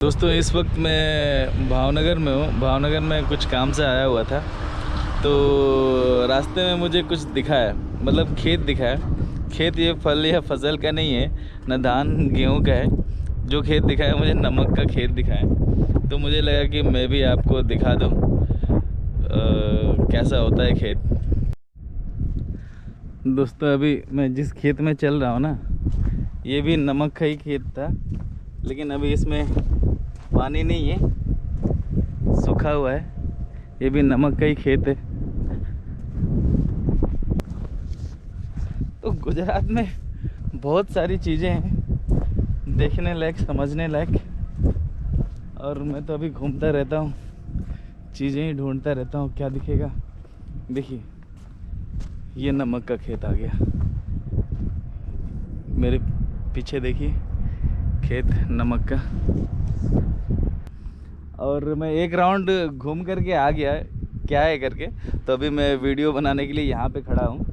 दोस्तों इस वक्त मैं भावनगर में हूँ। भावनगर में कुछ काम से आया हुआ था, तो रास्ते में मुझे कुछ दिखा है, मतलब खेत दिखा है। खेत ये फल या फसल का नहीं है, न धान गेहूँ का है। जो खेत दिखा है मुझे नमक का खेत दिखा है, तो मुझे लगा कि मैं भी आपको दिखा दूँ कैसा होता है खेत। दोस्तों अभी मैं जिस खेत में चल रहा हूँ ना, ये भी नमक का ही खेत था, लेकिन अभी इसमें पानी नहीं है, सूखा हुआ है। ये भी नमक का ही खेत है। तो गुजरात में बहुत सारी चीज़ें हैं देखने लायक, समझने लायक, और मैं तो अभी घूमता रहता हूँ, चीज़ें ही ढूंढता रहता हूँ, क्या दिखेगा। देखिए ये नमक का खेत आ गया, मेरे पीछे देखिए खेत नमक का। और मैं एक राउंड घूम करके आ गया क्या है करके, तो अभी मैं वीडियो बनाने के लिए यहाँ पे खड़ा हूँ।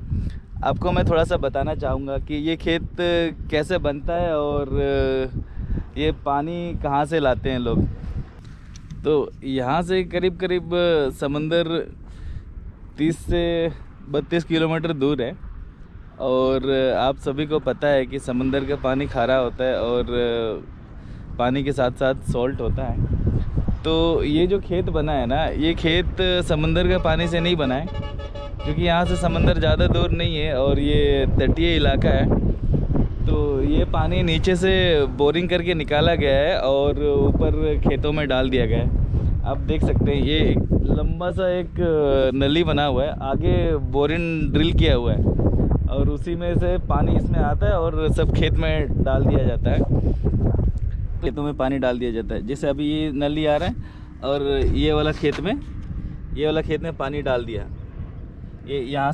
आपको मैं थोड़ा सा बताना चाहूँगा कि ये खेत कैसे बनता है और ये पानी कहाँ से लाते हैं लोग। तो यहाँ से करीब करीब समंदर 30 से 32 किलोमीटर दूर है, और आप सभी को पता है कि समंदर का पानी खारा होता है और पानी के साथ साथ सॉल्ट होता है। तो ये जो खेत बना है ना, ये खेत समंदर का पानी से नहीं बना है, क्योंकि यहाँ से समंदर ज़्यादा दूर नहीं है और ये तटीय इलाका है। तो ये पानी नीचे से बोरिंग करके निकाला गया है और ऊपर खेतों में डाल दिया गया है। आप देख सकते हैं ये एक लंबा सा एक नली बना हुआ है, आगे बोरिंग ड्रिल किया हुआ है, और उसी में से पानी इसमें आता है और सब खेत में डाल दिया जाता है। खेतों में पानी डाल दिया जाता है। जैसे अभी ये नली आ रहा है और ये वाला खेत में पानी डाल दिया। ये यहाँ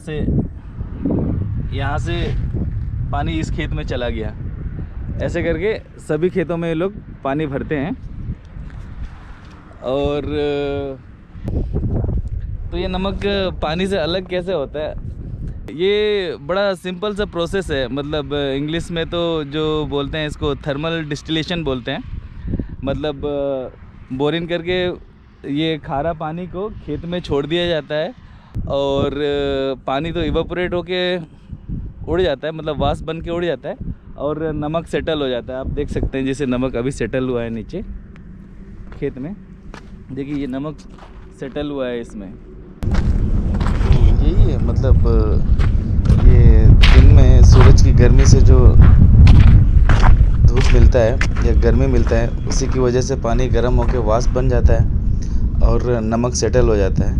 से पानी इस खेत में चला गया। ऐसे करके सभी खेतों में ये लोग पानी भरते हैं। और तो ये नमक पानी से अलग कैसे होता है, ये बड़ा सिंपल सा प्रोसेस है। मतलब इंग्लिश में तो जो बोलते हैं इसको थर्मल डिस्टिलेशन बोलते हैं। मतलब बोरिंग करके ये खारा पानी को खेत में छोड़ दिया जाता है और पानी तो इवापोरेट होके उड़ जाता है, मतलब वाष्प बन के उड़ जाता है और नमक सेटल हो जाता है। आप देख सकते हैं जैसे नमक अभी सेटल हुआ है नीचे खेत में। देखिए ये नमक सेटल हुआ है इसमें। यही है, मतलब ये दिन में सूरज की गर्मी से जो धूप मिलता है या गर्मी मिलता है, उसी की वजह से पानी गर्म होकर वाष्प बन जाता है और नमक सेटल हो जाता है।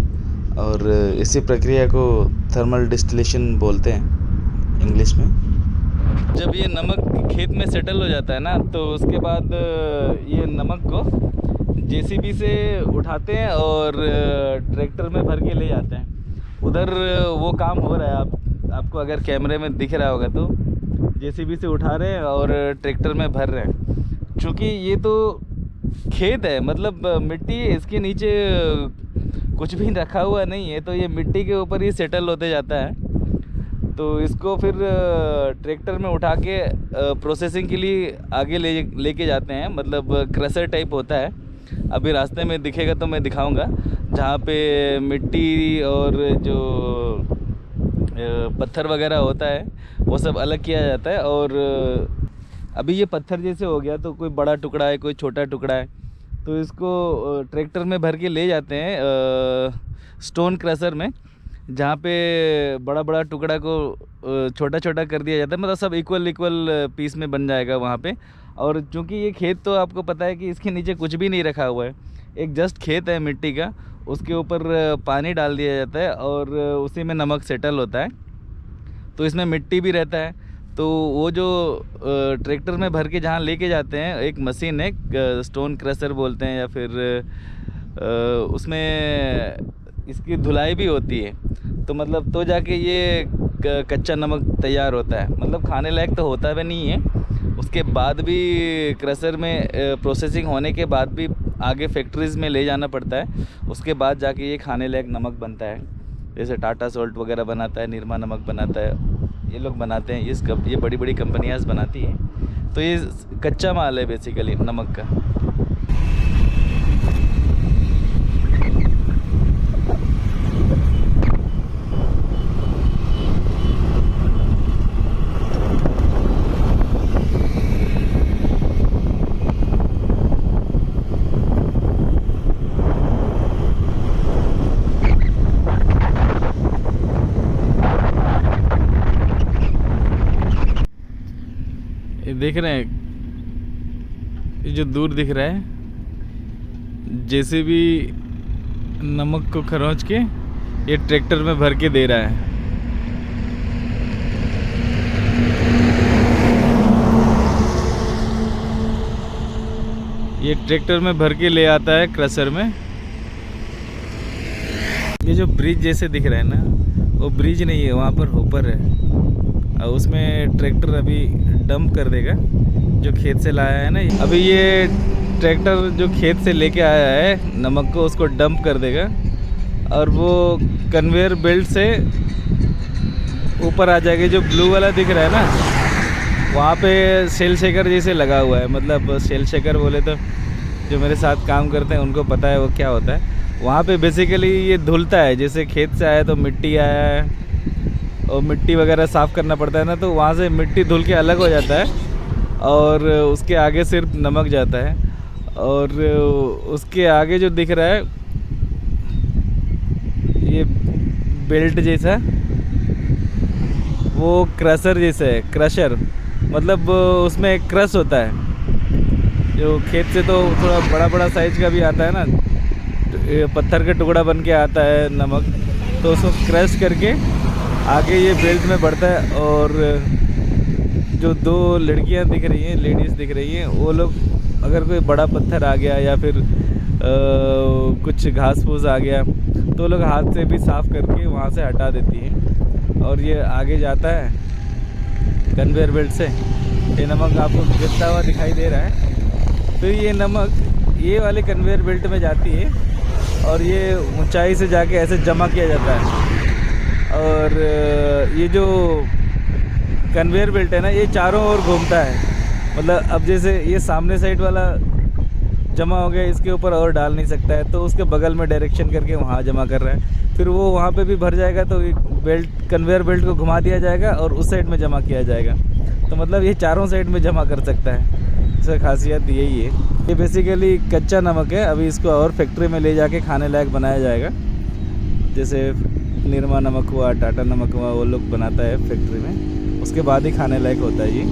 और इसी प्रक्रिया को थर्मल डिस्टिलेशन बोलते हैं इंग्लिश में। जब ये नमक खेत में सेटल हो जाता है ना, तो उसके बाद ये नमक को जेसीबी से उठाते हैं और ट्रैक्टर में भर के ले जाते हैं। उधर वो काम हो रहा है, आपको अगर कैमरे में दिख रहा होगा तो जेसीबी से उठा रहे हैं और ट्रैक्टर में भर रहे हैं। क्योंकि ये तो खेत है, मतलब मिट्टी है, इसके नीचे कुछ भी रखा हुआ नहीं है, तो ये मिट्टी के ऊपर ही सेटल होते जाता है। तो इसको फिर ट्रैक्टर में उठा के प्रोसेसिंग के लिए आगे लेके जाते हैं। मतलब क्रशर टाइप होता है, अभी रास्ते में दिखेगा तो मैं दिखाऊंगा, जहाँ पे मिट्टी और जो पत्थर वगैरह होता है वो सब अलग किया जाता है। और अभी ये पत्थर जैसे हो गया, तो कोई बड़ा टुकड़ा है, कोई छोटा टुकड़ा है, तो इसको ट्रैक्टर में भर के ले जाते हैं स्टोन क्रशर में, जहाँ पे बड़ा बड़ा टुकड़ा को छोटा छोटा कर दिया जाता है। मतलब सब इक्वल पीस में बन जाएगा वहाँ पे। और चूँकि ये खेत तो आपको पता है कि इसके नीचे कुछ भी नहीं रखा हुआ है, एक जस्ट खेत है मिट्टी का, उसके ऊपर पानी डाल दिया जाता है और उसी में नमक सेटल होता है। तो इसमें मिट्टी भी रहता है। तो वो जो ट्रैक्टर में भर के जहाँ लेके जाते हैं, एक मशीन है, स्टोन क्रशर बोलते हैं, या फिर उसमें इसकी धुलाई भी होती है। तो मतलब तो जाके ये कच्चा नमक तैयार होता है। मतलब खाने लायक तो होता भी नहीं है, उसके बाद भी क्रशर में प्रोसेसिंग होने के बाद भी आगे फैक्ट्रीज़ में ले जाना पड़ता है, उसके बाद जाके ये खाने लायक नमक बनता है। जैसे टाटा सॉल्ट वगैरह बनाता है, निरमा नमक बनाता है, ये लोग बनाते हैं। ये बड़ी बड़ी कंपनियाँ बनाती हैं। तो ये कच्चा माल है बेसिकली नमक का। देख रहे हैं, ये जो दूर दिख रहा है, जैसे भी नमक को खरोंच के ये ट्रैक्टर में भर के दे रहा है। ये ट्रैक्टर में भर के ले आता है क्रशर में। ये जो ब्रिज जैसे दिख रहा है ना, वो ब्रिज नहीं है, वहाँ पर होपर है, और उसमें ट्रैक्टर अभी डंप कर देगा जो खेत से लाया है ना। अभी ये ट्रैक्टर जो खेत से लेके आया है नमक को, उसको डंप कर देगा, और वो कन्वेयर बेल्ट से ऊपर आ जाएगा। जो ब्लू वाला दिख रहा है ना, वहाँ पे सेल शेकर जैसे लगा हुआ है। मतलब सेल शेकर बोले तो जो मेरे साथ काम करते हैं उनको पता है वो क्या होता है। वहाँ पे बेसिकली ये धुलता है, जैसे खेत से आया तो मिट्टी आया है और मिट्टी वगैरह साफ़ करना पड़ता है ना, तो वहाँ से मिट्टी धुल के अलग हो जाता है और उसके आगे सिर्फ नमक जाता है। और उसके आगे जो दिख रहा है ये बेल्ट जैसा, वो क्रशर जैसा है। क्रशर मतलब उसमें एक क्रश होता है, जो खेत से तो थोड़ा बड़ा बड़ा साइज का भी आता है ना, पत्थर का टुकड़ा बन के आता है नमक, तो उसको क्रश करके आगे ये बेल्ट में बढ़ता है। और जो दो लड़कियां दिख रही हैं, लेडीज़ दिख रही हैं, वो लोग अगर कोई बड़ा पत्थर आ गया या फिर कुछ घास फूस आ गया तो लोग हाथ से भी साफ़ करके वहाँ से हटा देती हैं, और ये आगे जाता है कन्वेयर बेल्ट से। ये नमक आपको गिरता हुआ दिखाई दे रहा है, तो ये नमक ये वाले कन्वेयर बेल्ट में जाती है और ये ऊंचाई से जाके ऐसे जमा किया जाता है। और ये जो कन्वेयर बेल्ट है ना, ये चारों ओर घूमता है। मतलब अब जैसे ये सामने साइड वाला जमा हो गया, इसके ऊपर और डाल नहीं सकता है, तो उसके बगल में डायरेक्शन करके वहाँ जमा कर रहा है। फिर वो वहाँ पे भी भर जाएगा तो बेल्ट कन्वेयर बेल्ट को घुमा दिया जाएगा और उस साइड में जमा किया जाएगा। तो मतलब ये चारों साइड में जमा कर सकता है। इसका खासियत यही है। ये बेसिकली कच्चा नमक है, अभी इसको और फैक्ट्री में ले जाके खाने लायक बनाया जाएगा। जैसे निरमा नमक हुआ, टाटा नमक हुआ, वो लोग बनाता है फैक्ट्री में, उसके बाद ही खाने लायक होता है ये।